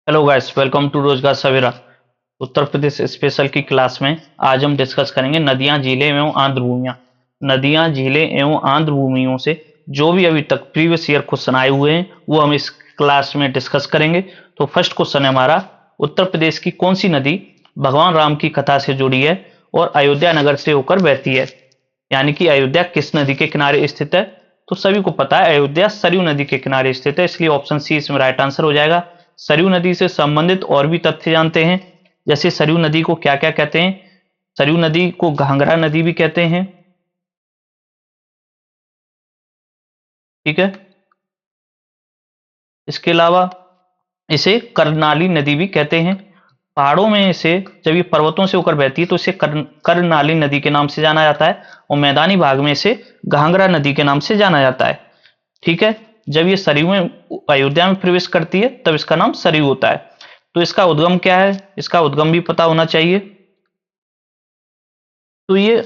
Hello guys, welcome to रोजगार सवेरा। Uttar Pradesh special की class में आज हम डिस्कस करेंगे नदियां, झीलें एवं आर्द्र भूमियां। नदियां, झीलें एवं आर्द्र भूमियों से जो भी अभी तक प्रीवियस ईयर क्वेश्चन आए हुए हैं वो हम इस क्लास में डिस्कस करेंगे। तो फर्स्ट क्वेश्चन है हमारा, उत्तर प्रदेश की कौन सी नदी भगवान राम की कथा से जुड़ी है और अयोध्या नगर से होकर बहती है? यानी कि अयोध्या किस नदी के किनारे स्थित है? तो सभी को पता है अयोध्या सरयू नदी के किनारे स्थित है, इसलिए ऑप्शन सी इसमें राइट आंसर हो जाएगा। सरयू नदी से संबंधित और भी तथ्य जानते हैं, जैसे सरयू नदी को क्या क्या कहते हैं। सरयू नदी को घाघरा नदी भी कहते हैं, ठीक है। इसके अलावा इसे कर्नाली नदी भी कहते हैं। पहाड़ों में इसे, जब ये पर्वतों से होकर बहती है तो इसे कर्नाली नदी के नाम से जाना जाता है, और मैदानी भाग में इसे घाघरा नदी के नाम से जाना जाता है, ठीक है। जब ये सरयू में अयोध्या में प्रवेश करती है तब इसका नाम सरयू होता है। तो इसका उद्गम क्या है, इसका उद्गम भी पता होना चाहिए। तो ये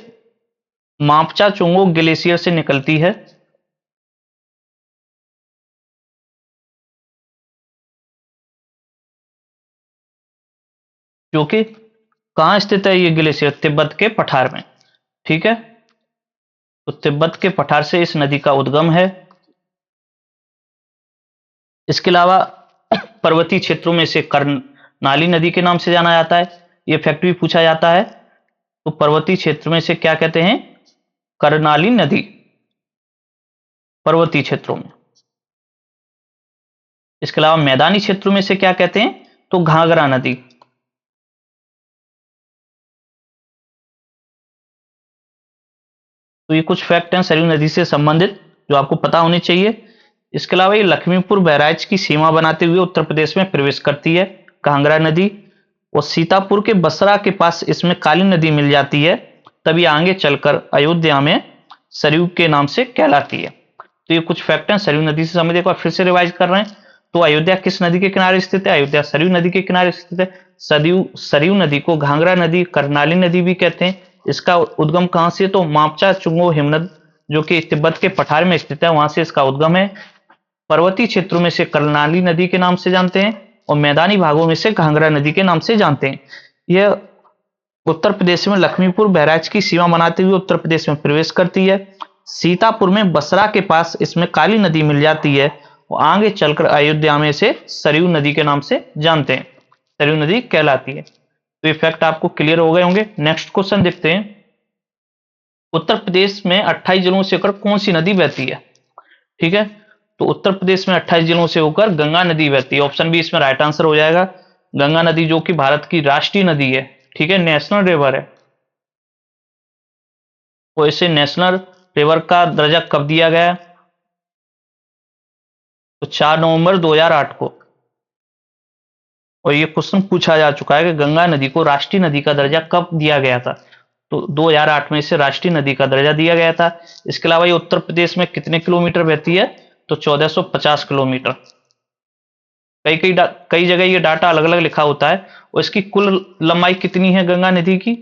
मापचा चुंगो ग्लेशियर से निकलती है, जो कि कहाँ स्थित है ये ग्लेशियर? तिब्बत के पठार में, ठीक है। तो तिब्बत के पठार से इस नदी का उद्गम है। इसके अलावा पर्वतीय क्षेत्रों में इसे कर्नाली नदी के नाम से जाना जाता है। ये फैक्ट भी पूछा जाता है। तो पर्वतीय क्षेत्र में इसे क्या कहते हैं? कर्नाली नदी, पर्वतीय क्षेत्रों में। इसके अलावा मैदानी क्षेत्रों में इसे क्या कहते हैं? तो घाघरा नदी। तो ये कुछ फैक्ट हैं सरयू नदी से संबंधित जो आपको पता होने चाहिए। इसके अलावा ये लक्ष्मीपुर बहराइच की सीमा बनाते हुए उत्तर प्रदेश में प्रवेश करती है, घाघरा नदी। और सीतापुर के बसरा के पास इसमें काली नदी मिल जाती है, तब ये आगे चलकर अयोध्या में सरयू के नाम से कहलाती है। तो ये कुछ फैक्ट हैं सरयू नदी से संबंधित। एक बार फिर से रिवाइज कर रहे हैं। तो अयोध्या किस नदी के किनारे स्थित है? अयोध्या सरयू नदी के किनारे स्थित है। सरयू नदी को घाघरा नदी, कर्नाली नदी भी कहते हैं। इसका उद्गम कहां से? तो मापचा चुंगो हिमनद, जो कि तिब्बत के पठार में स्थित है, वहां से इसका उद्गम है। पर्वतीय क्षेत्रों में से कर्नाली नदी के नाम से जानते हैं, और मैदानी भागों में से घाघरा नदी के नाम से जानते हैं। यह उत्तर प्रदेश में लक्ष्मीपुर बहराइच की सीमा बनाते हुए उत्तर प्रदेश में प्रवेश करती है। सीतापुर में बसरा के पास इसमें काली नदी मिल जाती है, और आगे चलकर अयोध्या में से सरयू नदी के नाम से जानते हैं, सरयू नदी कहलाती है। तो ये फैक्ट आपको क्लियर हो गए होंगे। नेक्स्ट क्वेश्चन देखते हैं। उत्तर प्रदेश में 28 जिलों से होकर कौन सी नदी बहती है? ठीक है। तो उत्तर प्रदेश में 28 जिलों से होकर गंगा नदी बहती है। ऑप्शन बी इसमें राइट आंसर हो जाएगा। गंगा नदी जो कि भारत की राष्ट्रीय नदी है, ठीक है, नेशनल रिवर है। तो इसे नेशनल रिवर का दर्जा कब दिया गया? तो 4 नवंबर 2008 को। और ये क्वेश्चन पूछा जा चुका है कि गंगा नदी को राष्ट्रीय नदी का दर्जा कब दिया गया था? तो 2008 में इसे राष्ट्रीय नदी का दर्जा दिया गया था। इसके अलावा ये उत्तर प्रदेश में कितने किलोमीटर बहती है? तो 1450 किलोमीटर। कई जगह ये डाटा अलग अलग लिखा होता है। और इसकी कुल लंबाई कितनी है गंगा नदी की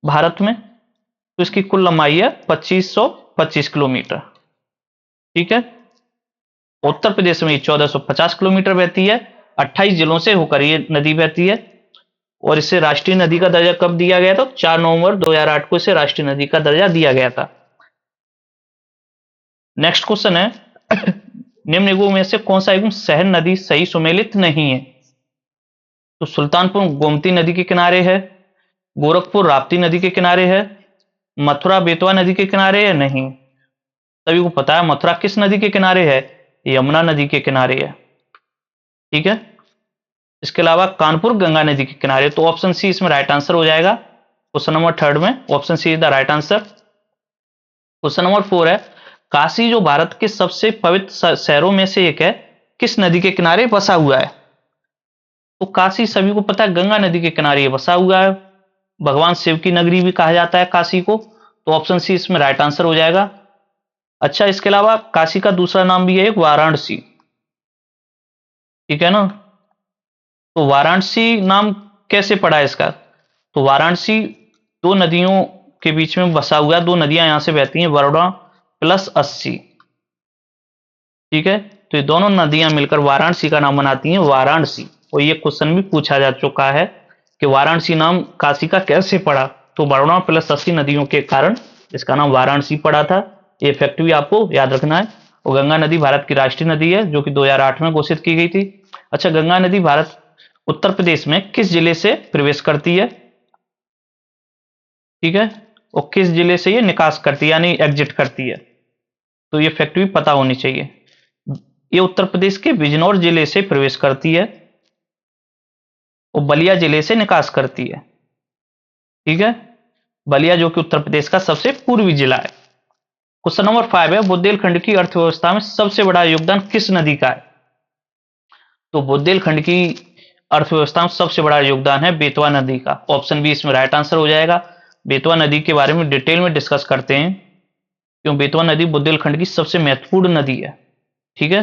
भारत में? तो इसकी कुल लंबाई है 2525 किलोमीटर, ठीक है। उत्तर प्रदेश में 1450 किलोमीटर बहती है, 28 जिलों से होकर ये नदी बहती है। और इसे राष्ट्रीय नदी का दर्जा कब दिया गया था? 4 नवंबर 2008 को इसे राष्ट्रीय नदी का दर्जा दिया गया था। नेक्स्ट क्वेश्चन है, निम्न युगों में से कौन सा युग शहर नदी सही सुमेलित नहीं है? तो सुल्तानपुर गोमती नदी के किनारे है, गोरखपुर राप्ती नदी के किनारे है, मथुरा बेतवा नदी के किनारे है? नहीं। सभी को पता है मथुरा किस नदी के किनारे है? यमुना नदी के किनारे है, ठीक है। इसके अलावा कानपुर गंगा नदी के किनारे। तो ऑप्शन सी इसमें राइट आंसर हो जाएगा। क्वेश्चन नंबर 3 में option C is the right answer. Question number 4 है, काशी जो भारत के सबसे पवित्र शहरों में से एक है, किस नदी के किनारे बसा हुआ है? तो काशी सभी को पता है गंगा नदी के किनारे बसा हुआ है। भगवान शिव की नगरी भी कहा जाता है काशी को। तो ऑप्शन सी इसमें राइट आंसर हो जाएगा। अच्छा, इसके अलावा काशी का दूसरा नाम भी है वाराणसी, ठीक है ना। तो वाराणसी नाम कैसे पड़ा है इसका? तो वाराणसी दो नदियों के बीच में बसा हुआ है। दो नदियां यहां से बहती हैं, वरुणा प्लस अस्सी, ठीक है। तो ये दोनों नदियां मिलकर वाराणसी का नाम बनाती हैं, वाराणसी। और ये क्वेश्चन भी पूछा जा चुका है कि वाराणसी नाम काशी का कैसे पड़ा। तो वरुणा प्लस 80 नदियों के कारण इसका नाम वाराणसी पड़ा था। ये फैक्ट भी आपको याद रखना है। और गंगा नदी भारत की राष्ट्रीय नदी है जो कि 2008 में घोषित की गई थी। अच्छा, गंगा नदी भारत उत्तर प्रदेश में किस जिले से प्रवेश करती है? ठीक है, और किस जिले से ये निकास करती है यानी एग्जिट करती है? तो ये फैक्ट भी पता होनी चाहिए। ये उत्तर प्रदेश के बिजनौर जिले से प्रवेश करती है और बलिया जिले से निकास करती है। ठीक है, बलिया जो कि उत्तर प्रदेश का सबसे पूर्वी जिला है। क्वेश्चन नंबर 5 है, बुंदेलखंड की अर्थव्यवस्था में सबसे बड़ा योगदान किस नदी का है? तो बुंदेलखंड की अर्थव्यवस्था में सबसे बड़ा योगदान है बेतवा नदी का। ऑप्शन बी इसमें राइट आंसर हो जाएगा। बेतवा नदी के बारे में डिटेल में डिस्कस करते हैं, क्यों बेतवा नदी बुंदेलखंड की सबसे महत्वपूर्ण नदी है। ठीक है,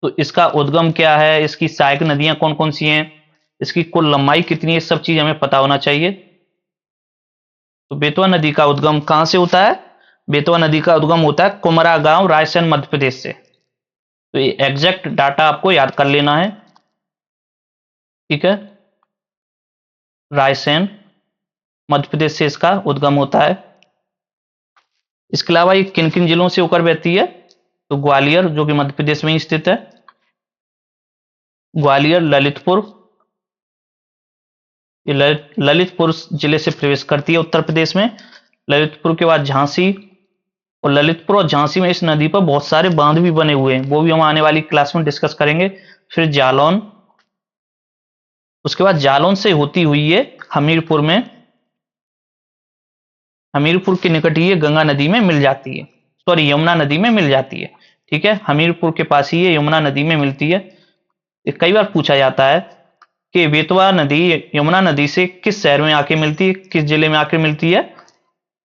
तो इसका उद्गम क्या है, इसकी सहायक नदियां कौन कौन सी हैं, इसकी कुल लंबाई कितनी है, सब चीज हमें पता होना चाहिए। तो बेतवा नदी का उद्गम कहां से होता है? बेतवा नदी का उद्गम होता है कुमरा गांव, रायसेन, मध्य प्रदेश से। तो ये एग्जैक्ट डाटा आपको याद कर लेना है। ठीक है, रायसेन मध्य प्रदेश से इसका उद्गम होता है। इसके अलावा ये किन किन जिलों से होकर बहती है? तो ग्वालियर जो कि मध्य प्रदेश में ही स्थित है, ग्वालियर, ललितपुर, ये ललितपुर जिले से प्रवेश करती है उत्तर प्रदेश में। ललितपुर के बाद झांसी, और ललितपुर और झांसी में इस नदी पर बहुत सारे बांध भी बने हुए हैं, वो भी हम आने वाली क्लास में डिस्कस करेंगे। फिर जालौन, उसके बाद जालौन से होती हुई ये हमीरपुर में, हमीरपुर के निकट ही ये गंगा नदी में मिल जाती है, सॉरी यमुना नदी में मिल जाती है। ठीक है, हमीरपुर के पास ही ये यमुना नदी में मिलती है। कई बार पूछा जाता है कि बेतवा नदी यमुना नदी से किस शहर में आके मिलती है, किस जिले में आके मिलती है?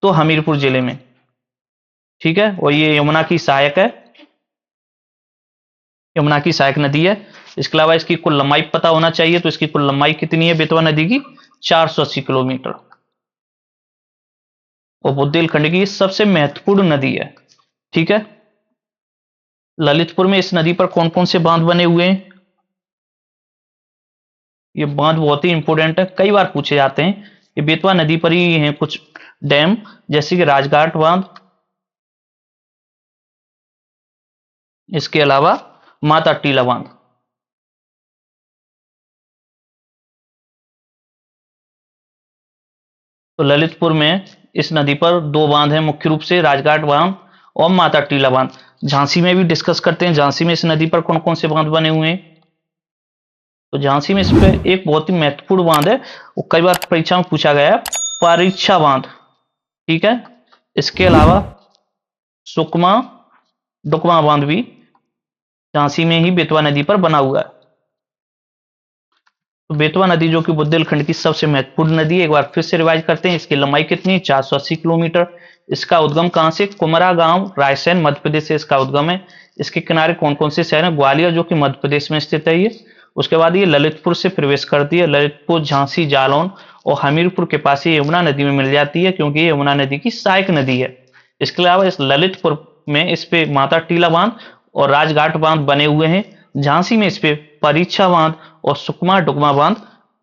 तो हमीरपुर जिले में। ठीक है, और ये यमुना की सहायक है, यमुना की सहायक नदी है। इसके अलावा इसकी कुल लंबाई पता होना चाहिए। तो इसकी कुल लंबाई कितनी है बेतवा नदी की? 480 किलोमीटर। और बुंदेलखंड की सबसे महत्वपूर्ण नदी है। ठीक है, ललितपुर में इस नदी पर कौन कौन से बांध बने हुए हैं? ये बांध बहुत ही इंपोर्टेंट है, कई बार पूछे जाते हैं। ये बेतवा नदी पर ही हैं कुछ डैम, जैसे कि राजघाट बांध, इसके अलावा माता टीला बांध। तो ललितपुर में इस नदी पर दो बांध हैं मुख्य रूप से, राजघाट बांध और माता टीला बांध। झांसी में भी डिस्कस करते हैं, झांसी में इस नदी पर कौन कौन से बांध बने हुए हैं। तो झांसी में इस पे एक बहुत ही महत्वपूर्ण बांध है, वो कई बार परीक्षा में पूछा गया है, परीक्षा बांध। ठीक है, इसके अलावा सुकमा डुकमा बांध भी झांसी में ही बेतवा नदी पर बना हुआ है। तो बेतवा नदी जो कि बुंदेलखंड की सबसे महत्वपूर्ण नदी है, एक बार फिर से रिवाइज करते हैं। इसकी लंबाई कितनी है? 480 किलोमीटर। इसका उद्गम कहां से? कुमरा गांव, रायसेन, मध्य प्रदेश से इसका उद्गम है। इसके किनारे कौन कौन से शहर हैं? ग्वालियर जो कि मध्य प्रदेश में स्थित है ये। उसके बाद ये ललितपुर से प्रवेश करती है, ललितपुर, झांसी, जालौन और हमीरपुर के पास ये यमुना नदी में मिल जाती है, क्योंकि ये यमुना नदी की सहायक नदी है। इसके अलावा इस ललितपुर में इस पे माता टीला बांध और राजघाट बांध बने हुए हैं। झांसी में इस पे परीक्षा बांध और सुकमा डुकमा बांध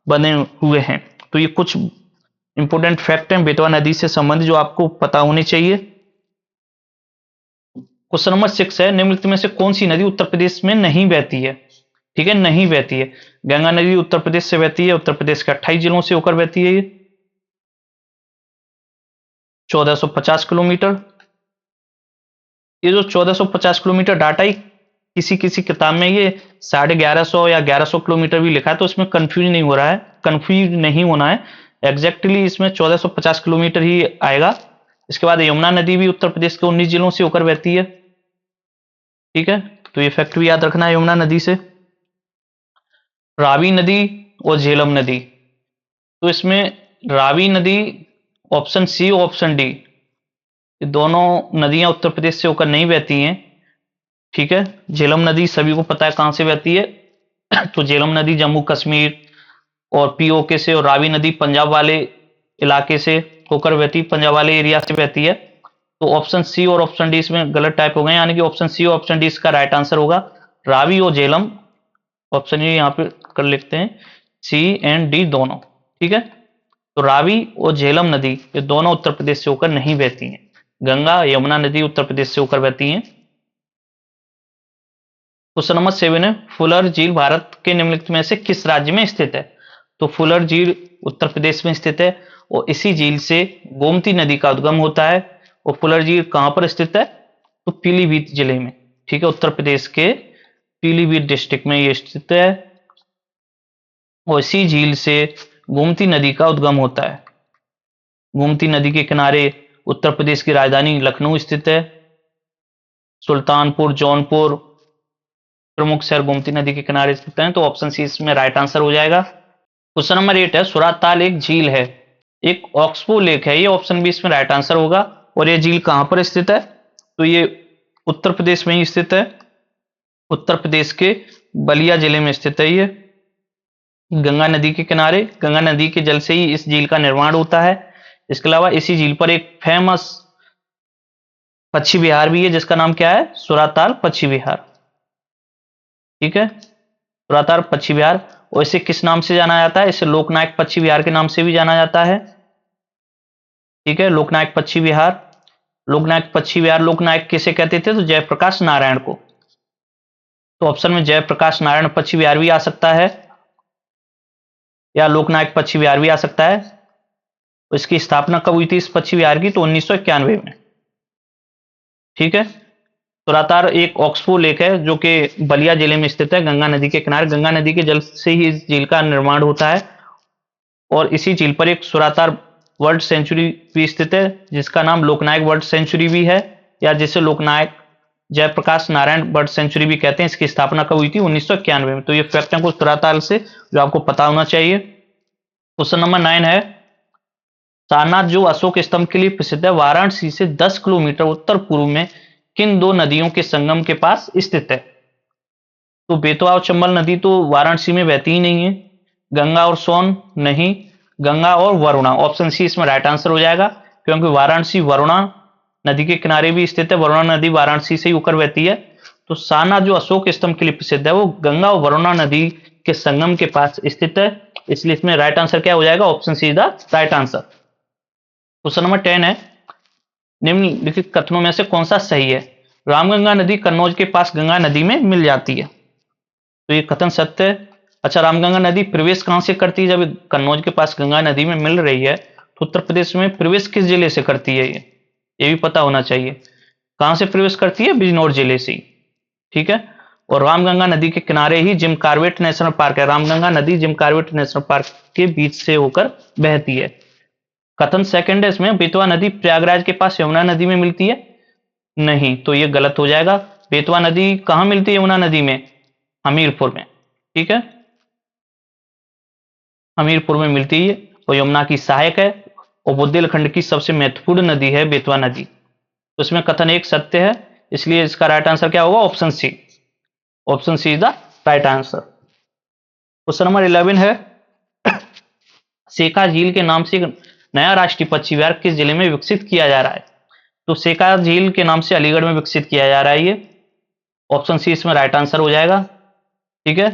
बने हुए हैं। तो ये कुछ इंपोर्टेंट फैक्ट हैं बेतवा नदी से संबंधित जो आपको पता होने चाहिए। क्वेश्चन नंबर 6 है, निम्नलिखित में से कौन सी नदी उत्तर प्रदेश में नहीं बहती है? ठीक है, नहीं बहती है। गंगा नदी उत्तर प्रदेश से बहती है, उत्तर प्रदेश के 28 जिलों से होकर बहती है ये, 1450 किलोमीटर। ये जो 1450 किलोमीटर डाटा ही किसी किसी किताब में ये 1150 या 1100 किलोमीटर भी लिखा है, तो इसमें कंफ्यूज नहीं हो रहा है, कंफ्यूज नहीं होना है। एग्जैक्टली इसमें 1450 किलोमीटर ही आएगा। इसके बाद यमुना नदी भी उत्तर प्रदेश के 19 जिलों से होकर बहती है। ठीक है, तो ये फैक्ट भी याद रखना है यमुना नदी से। रावी नदी और झेलम नदी, तो इसमें रावी नदी ऑप्शन सी, ऑप्शन डी, ये दोनों नदियां उत्तर प्रदेश से होकर नहीं बहती हैं। ठीक है, झेलम नदी सभी को पता है कहां से बहती है, तो झेलम नदी जम्मू कश्मीर और पीओके से, और रावी नदी पंजाब वाले इलाके से होकर बहती, पंजाब वाले एरिया से बहती है। तो ऑप्शन सी और ऑप्शन डी इसमें गलत टाइप हो गए, यानी कि ऑप्शन सी और ऑप्शन डी इसका राइट आंसर होगा। रावी और झेलम, ऑप्शन ए यहाँ पे कर लिखते हैं, सी एंड डी दोनों। ठीक है, तो रावी और झेलम नदी ये दोनों उत्तर प्रदेश से होकर नहीं बहती हैं। गंगा यमुना नदी उत्तर प्रदेश से होकर बहती हैं। क्वेश्चन नंबर 7 है, फुलर झील भारत के निम्नलिखित में से किस राज्य में स्थित है? तो फुलर झील उत्तर प्रदेश में स्थित है और इसी झील से गोमती नदी का उद्गम होता है। और फुलर झील कहां पर स्थित है? तो पीलीभीत जिले में। ठीक है, उत्तर प्रदेश के पीलीभीत डिस्ट्रिक्ट में ये स्थित है और इसी झील से गोमती नदी का उद्गम होता है। गोमती नदी के किनारे उत्तर प्रदेश की राजधानी लखनऊ स्थित है। सुल्तानपुर, जौनपुर प्रमुख शहर गोमती नदी के किनारे स्थित हैं, तो ऑप्शन सी इसमें राइट आंसर हो जाएगा। क्वेश्चन नंबर 8 है, सुराताल एक झील है, एक ऑक्सबो लेक है, ये ऑप्शन बी इसमें राइट आंसर होगा। और ये झील कहां पर स्थित है? तो ये उत्तर प्रदेश में ही स्थित है, उत्तर प्रदेश के बलिया जिले में स्थित है। ये गंगा नदी के किनारे, गंगा नदी के जल से ही इस झील का निर्माण होता है। इसके अलावा इसी झील पर एक फेमस पक्षी विहार भी है जिसका नाम क्या है? सुराताल पक्षी विहार। ठीक है, सुराताल पक्षी विहार। और इसे किस नाम से जाना जाता है? इसे लोकनायक पक्षी विहार के नाम से भी जाना जाता है। ठीक है, लोकनायक पक्षी विहार। लोकनायक पक्षी विहार, लोकनायक किसे कहते थे? तो जयप्रकाश नारायण को। तो ऑप्शन में जयप्रकाश नारायण पक्षी विहार भी आ सकता है या लोकनायक पक्षी विहार भी आ सकता है। तो इसकी स्थापना कब हुई थी इस पक्षी विहार की? तो 1991 में। ठीक है, सुराताल एक ऑक्सबो लेक है जो कि बलिया जिले में स्थित है, गंगा नदी के किनारे। गंगा नदी के जल से ही इस झील का निर्माण होता है और इसी झील पर एक सुराताल वर्ल्ड सेंचुरी भी स्थित है जिसका नाम लोकनायक वर्ल्ड सेंचुरी भी है, या जिसे लोकनायक जयप्रकाश नारायण बर्ड सेंचुरी भी कहते हैं। इसकी स्थापना कब हुई थी? 1991 में। तो ये फैक्ट है कुछ सुराताल से जो आपको पता होना चाहिए। क्वेश्चन नंबर 9 है, सारनाथ जो अशोक स्तंभ के लिए प्रसिद्ध है, वाराणसी से 10 किलोमीटर उत्तर पूर्व में किन दो नदियों के संगम के पास स्थित है? तो बेतवा और चंबल नदी तो वाराणसी में बहती ही नहीं है। गंगा और सोन नहीं, गंगा और वरुणा। ऑप्शन सी इसमें राइट आंसर हो जाएगा क्योंकि वाराणसी वरुणा नदी के किनारे भी स्थित है। वरुणा नदी वाराणसी से ही होकर बहती है। तो सारनाथ जो अशोक स्तंभ के लिए प्रसिद्ध है वो गंगा और वरुणा नदी के संगम के पास स्थित है, इसलिए इसमें राइट आंसर क्या हो जाएगा? Option C is the right answer. Question number 10 है, निम्नलिखित कथनों में से कौन सा सही है? रामगंगा नदी कन्नौज के पास गंगा नदी में मिल जाती है। तो ये कथन सत्य है। अच्छा, रामगंगा नदी प्रवेश कहां से करती है? जब कन्नौज के पास गंगा नदी में मिल रही है तो उत्तर प्रदेश में प्रवेश किस जिले से करती है? ये भी पता होना चाहिए। कहां से प्रवेश करती है? बिजनौर जिले से। ठीक है, और रामगंगा नदी के किनारे ही जिम कार्बेट नेशनल पार्क है। रामगंगा नदी जिम कार्बेट नेशनल पार्क के बीच से होकर बहती है। कथन सेकंड है इसमें, बेतवा नदी प्रयागराज के पास यमुना नदी में मिलती है। नहीं, तो ये गलत हो जाएगा। बेतवा नदी कहां मिलती है यमुना नदी में? हमीरपुर में। ठीक है, हमीरपुर में मिलती है और यमुना की सहायक है और बुंदेलखंड की सबसे महत्वपूर्ण नदी है बेतवा नदी। तो इसमें कथन एक सत्य है, इसलिए इसका राइट आंसर क्या होगा? Option C. Option C is the right answer. Question number 11 है, सेका झील के नाम से नया राष्ट्रीय पक्षी विहार किस जिले में विकसित किया जा रहा है? तो सेका झील के नाम से अलीगढ़ में विकसित किया जा रहा है ये। ऑप्शन सी इसमें राइट आंसर हो जाएगा। ठीक है,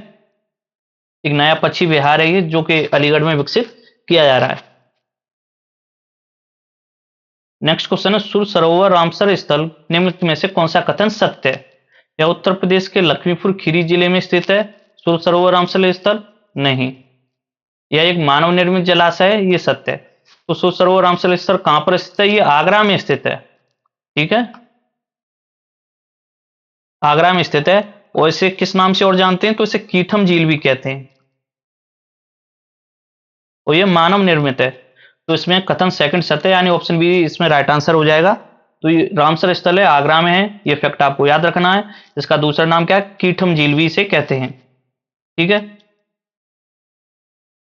एक नया पक्षी विहार है ये जो कि अलीगढ़ में विकसित किया जा रहा है। नेक्स्ट क्वेश्चन है, सुर सरोवर रामसर स्थल निम्नलिखित में से कौन सा कथन सत्य है? यह उत्तर प्रदेश के लखीमपुर खीरी जिले में स्थित है। सुर सरोवर रामसर स्थल नहीं। यह एक मानव निर्मित जलाशय है, ये सत्य है। तो सुर सरोवर रामसर स्थल कहां पर स्थित है? ये आगरा में स्थित है। ठीक है, आगरा में स्थित है और इसे किस नाम से और जानते हैं? तो इसे कीठम झील भी कहते हैं और यह मानव निर्मित है। तो इसमें कथन सेकंड सत्य है, यानी ऑप्शन बी इसमें राइट आंसर हो जाएगा। तो ये रामसर स्थल है, आगरा में है, ये फैक्ट आपको याद रखना है। इसका दूसरा नाम क्या है? कीठम झील भी इसे कहते हैं। ठीक है,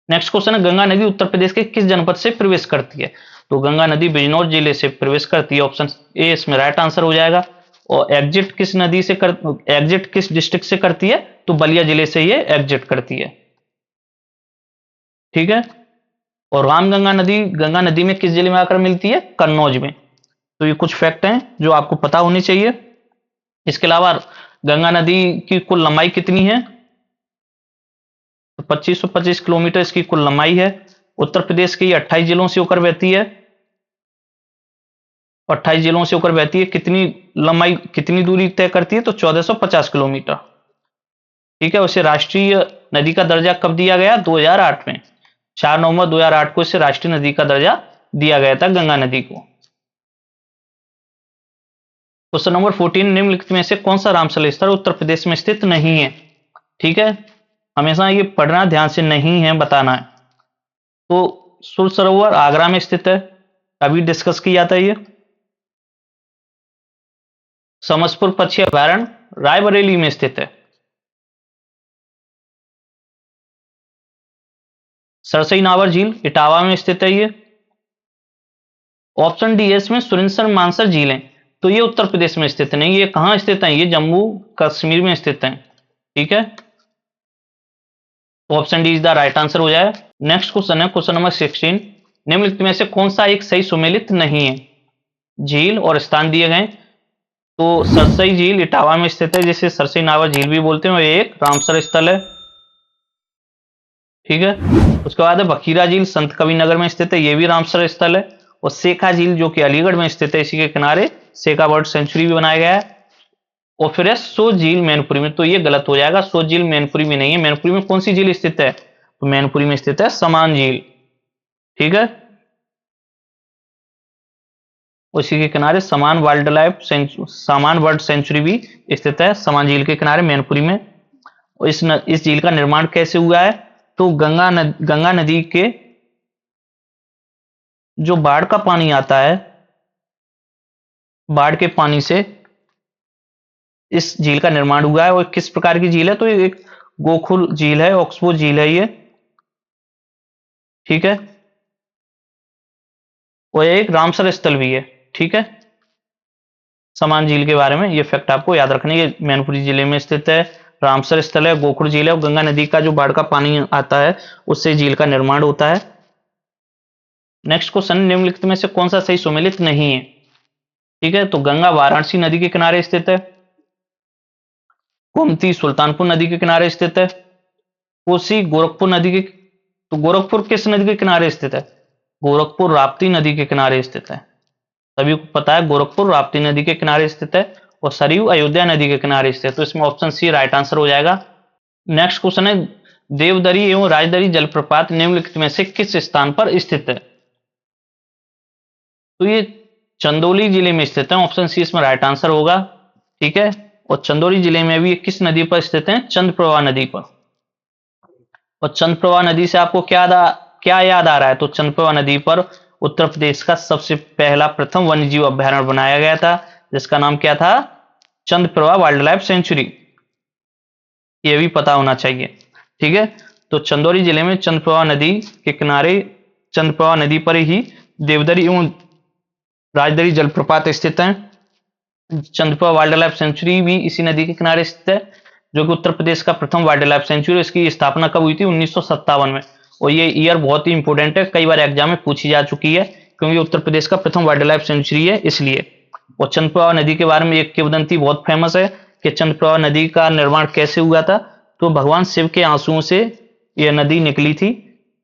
नेक्स्ट क्वेश्चन है, गंगा नदी उत्तर प्रदेश के किस जनपद से प्रवेश करती है? तो गंगा नदी बिजनौर जिले से प्रवेश करती है। ऑप्शन ए इसमें राइट आंसर हो जाएगा। और एग्जिट किस नदी से एग्जिट किस डिस्ट्रिक्ट से करती है? तो बलिया जिले से ये एग्जिट करती है। ठीक है, और रामगंगा नदी गंगा नदी में किस जिले में आकर मिलती है? कन्नौज में। तो ये कुछ फैक्ट हैं जो आपको पता होने चाहिए। इसके अलावा गंगा नदी की कुल लंबाई कितनी है? तो 2525 किलोमीटर इसकी कुल लंबाई है। उत्तर प्रदेश के ये 28 जिलों से होकर बहती है। 28 जिलों से होकर बहती है। कितनी लंबाई, कितनी दूरी तय करती है? तो 1450 किलोमीटर। ठीक है। उसे राष्ट्रीय नदी का दर्जा कब दिया गया? 2008 में। 4 नवंबर 2008 को इसे राष्ट्रीय नदी का दर्जा दिया गया था, गंगा नदी को। क्वेश्चन नंबर 14, निम्नलिखित में से कौन सा रामसर स्थल उत्तर प्रदेश में स्थित नहीं है? ठीक है, हमेशा ये पढ़ना ध्यान से, नहीं है बताना है। तो सुर सरोवर आगरा में स्थित है, अभी डिस्कस किया था ये। समसपुर पक्षी अभयारण्य रायबरेली में स्थित है। सरसई नावर झील इटावा में स्थित है ये। ऑप्शन डी इसमें सुरिंसर मानसर झीलें, तो ये उत्तर प्रदेश में स्थित नहीं, ये कहां स्थित है? ये जम्मू कश्मीर में स्थित है। ठीक है, option D is the right answer हो जाए। नेक्स्ट क्वेश्चन है क्वेश्चन नंबर 16, निम्नलिखित में से कौन सा एक सही सुमेलित नहीं है? झील और स्थान दिए गए। तो सरसई झील इटावा में स्थित है, जिसे सरसई नावर झील भी बोलते हैं, और एक रामसर स्थल है। ठीक है, उसके बाद है बखीरा झील संत कबीर नगर में स्थित है, ये भी रामसर स्थल है। और सेखा झील जो कि अलीगढ़ में स्थित है, इसी के किनारे सेखा बर्ड सेंचुरी भी बनाया गया है। और फिर है सोच झील मैनपुरी में, तो ये गलत हो जाएगा, सोच झील मैनपुरी में नहीं है। मैनपुरी में कौन सी झील स्थित है? तो मैनपुरी में स्थित है समान झील। ठीक है, उसी के किनारे समान वाइल्ड लाइफ समान बर्ड सेंचुरी भी स्थित है, समान झील के किनारे मैनपुरी में। और इस झील का निर्माण कैसे हुआ है? तो गंगा नदी के जो बाढ़ का पानी आता है, बाढ़ के पानी से इस झील का निर्माण हुआ है। और किस प्रकार की झील है? तो एक गोखुल झील है, ऑक्सफोर्ड झील है ये। ठीक है, और एक रामसर स्थल भी है। ठीक है, समान झील के बारे में ये फैक्ट आपको याद रखने, ये मैनपुरी जिले में स्थित है, रामसर स्थल है, गोखुर झील है, और गंगा नदी का जो बाढ़ का पानी आता है उससे झील का निर्माण होता है। नेक्स्ट क्वेश्चन, निम्नलिखित में से कौन सा सही सुमेलित नहीं है? ठीक है, तो गंगा वाराणसी नदी के किनारे स्थित है, गोमती सुल्तानपुर नदी के किनारे स्थित है, कोसी गोरखपुर नदी के, तो गोरखपुर किस नदी के किनारे स्थित है? गोरखपुर राप्ती नदी के किनारे स्थित है। सभी को पता है गोरखपुर राप्ती नदी के किनारे स्थित है। और सरयू अयोध्या नदी के किनारे स्थित है, तो इसमें ऑप्शन सी राइट आंसर हो जाएगा। नेक्स्ट क्वेश्चन है, देवदरी एवं राजदरी जलप्रपात निम्नलिखित में से किस स्थान पर स्थित है? तो ये चंदौली जिले में स्थित है, ऑप्शन सी इसमें राइट आंसर होगा। ठीक है, और चंदौली जिले में भी किस नदी पर स्थित है? चंद्रप्रभा नदी पर। और चंद्रप्रभा नदी से आपको क्या याद आ रहा है? तो चंद्रप्रभा नदी पर उत्तर प्रदेश का सबसे पहला प्रथम वन्यजीव अभ्यारण्य बनाया गया था, जिसका नाम क्या था? Chandraprabha wild life sanctuary. ये भी पता होना चाहिए। ठीक है, तो चंदौली जिले में चंद्रप्रभा नदी के किनारे, चंद्रप्रभा नदी पर ही देवदरी एवं राजदरी जलप्रपात स्थित है। चंद्रप्रभा वाइल्ड लाइफ सेंचुरी भी इसी नदी के किनारे स्थित है, जो कि उत्तर प्रदेश का प्रथम वाइल्ड लाइफ सेंचुरी। इसकी स्थापना कब हुई थी? 1957 में। और ये ईयर बहुत ही इंपॉर्टेंट है, कई बार एग्जाम में पूछी जा चुकी है, क्योंकि उत्तर प्रदेश का प्रथम वाइल्ड लाइफ सेंचुरी है इसलिए। और चंद्रप्रभा नदी के बारे में एक किंवदंती बहुत फेमस है कि चंद्रप्रभा नदी का निर्माण कैसे हुआ था। तो भगवान शिव के आंसुओं से यह नदी निकली थी,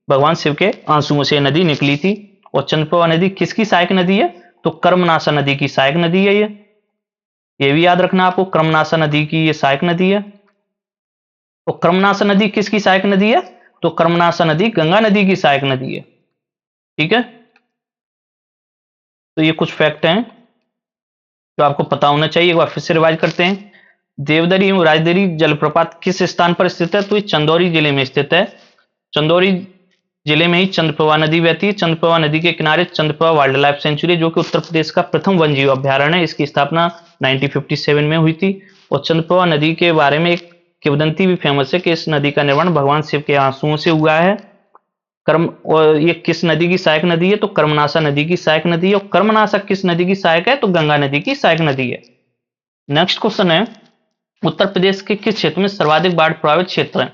भगवान शिव के आंसुओं से नदी निकली थी। और चंद्रप्रभा नदी किसकी सहायक नदी है? तो कर्मनाशा नदी की सहायक नदी है ये भी याद रखना आपको, कर्मनाशा नदी की ये सहायक नदी है। तो कर्मनाशा नदी किसकी सहायक नदी है? तो कर्मनाशा नदी गंगा नदी की सहायक नदी है। ठीक है, तो ये कुछ फैक्ट हैं जो आपको पता होना चाहिए। एक बार फिर से रिवाइज करते हैं। देवदरी एवं राजदरी जलप्रपात किस स्थान पर स्थित है? तो ये चंदौली जिले में स्थित है। चंदौली जिले में ही चंद्रप्रभा नदी बहती है। चंद्रप्रभा नदी के किनारे चंद्रप्रभा वाइल्ड लाइफ सेंचुरी, जो कि उत्तर प्रदेश का प्रथम वन्यजीव अभ्यारण्य है, इसकी स्थापना 1957 में हुई थी। और चंद्रप्रभा नदी के बारे में एक किंवदंती भी फेमस है कि इस नदी का निर्माण भगवान शिव के आंसुओं से हुआ है। और ये किस नदी की सहायक नदी है? तो कर्मनाशा नदी की सहायक नदी है। और कर्मनाशा किस नदी की सहायक है? तो गंगा नदी की सहायक नदी है। नेक्स्ट क्वेश्चन है, उत्तर प्रदेश के किस क्षेत्र में सर्वाधिक बाढ़ प्रभावित क्षेत्र है?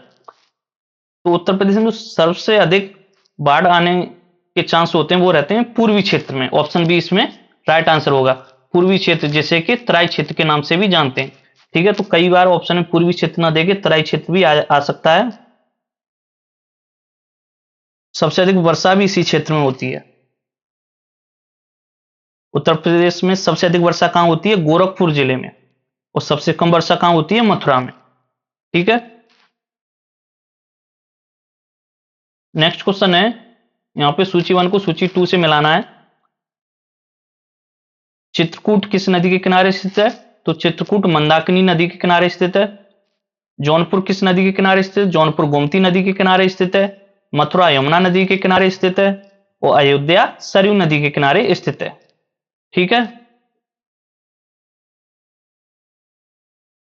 तो उत्तर प्रदेश में जो सबसे अधिक बाढ़ आने के चांस होते हैं वो रहते हैं पूर्वी क्षेत्र में। ऑप्शन बी इसमें राइट आंसर होगा। पूर्वी क्षेत्र, जैसे कि तराई क्षेत्र के नाम से भी जानते हैं। ठीक है, तो कई बार ऑप्शन में पूर्वी क्षेत्र ना देके तराई क्षेत्र भी आ सकता है। सबसे अधिक वर्षा भी इसी क्षेत्र में होती है। उत्तर प्रदेश में सबसे अधिक वर्षा कहां होती है? गोरखपुर जिले में। और सबसे कम वर्षा कहां होती है? मथुरा में। ठीक है। नेक्स्ट क्वेश्चन है, यहां पे सूची 1 को सूची 2 से मिलाना है। चित्रकूट किस नदी के किनारे स्थित है? तो चित्रकूट मंदाकिनी नदी के किनारे स्थित है। जौनपुर किस नदी के किनारे स्थित है? जौनपुर गोमती नदी के किनारे स्थित है। मथुरा यमुना नदी के किनारे स्थित है। और अयोध्या सरयू नदी के किनारे स्थित है। ठीक है।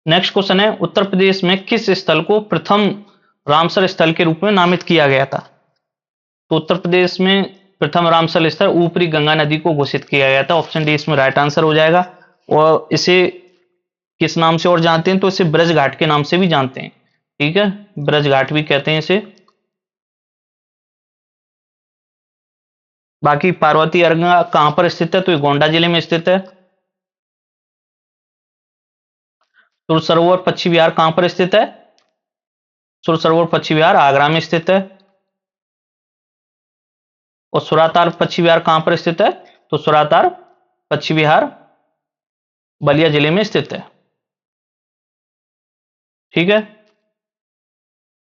नेक्स्ट क्वेश्चन है, उत्तर प्रदेश में किस स्थल को प्रथम रामसर स्थल के रूप में नामित किया गया था? तो उत्तर प्रदेश में प्रथम रामसर स्थल ऊपरी गंगा नदी को घोषित किया गया था। ऑप्शन डी इसमें राइट आंसर हो जाएगा। और इसे किस नाम से और जानते हैं? तो इसे ब्रज घाट के नाम से भी जानते हैं। ठीक है, ब्रज घाट भी कहते हैं इसे। बाकी पार्वती अरंगा कहां पर स्थित है? तो ये गोंडा जिले में स्थित है। सुर सरोवर पक्षी विहार कहां पर स्थित है? सुर सरोवर पक्षी विहार आगरा में स्थित है। और सुरातार पक्षी विहार कहां पर स्थित है? तो सुरातार पक्षी विहार बलिया जिले में स्थित है। ठीक है।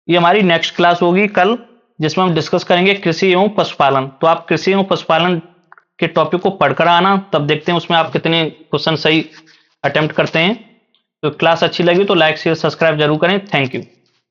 ये हमारी नेक्स्ट क्लास होगी कल, जिसमें हम डिस्कस करेंगे कृषि एवं पशुपालन। तो आप कृषि एवं पशुपालन के टॉपिक को पढ़कर आना, तब देखते हैं उसमें आप कितने क्वेश्चन सही अटेम्प्ट करते हैं। तो क्लास अच्छी लगी तो लाइक शेयर सब्सक्राइब जरूर करें। Thank you.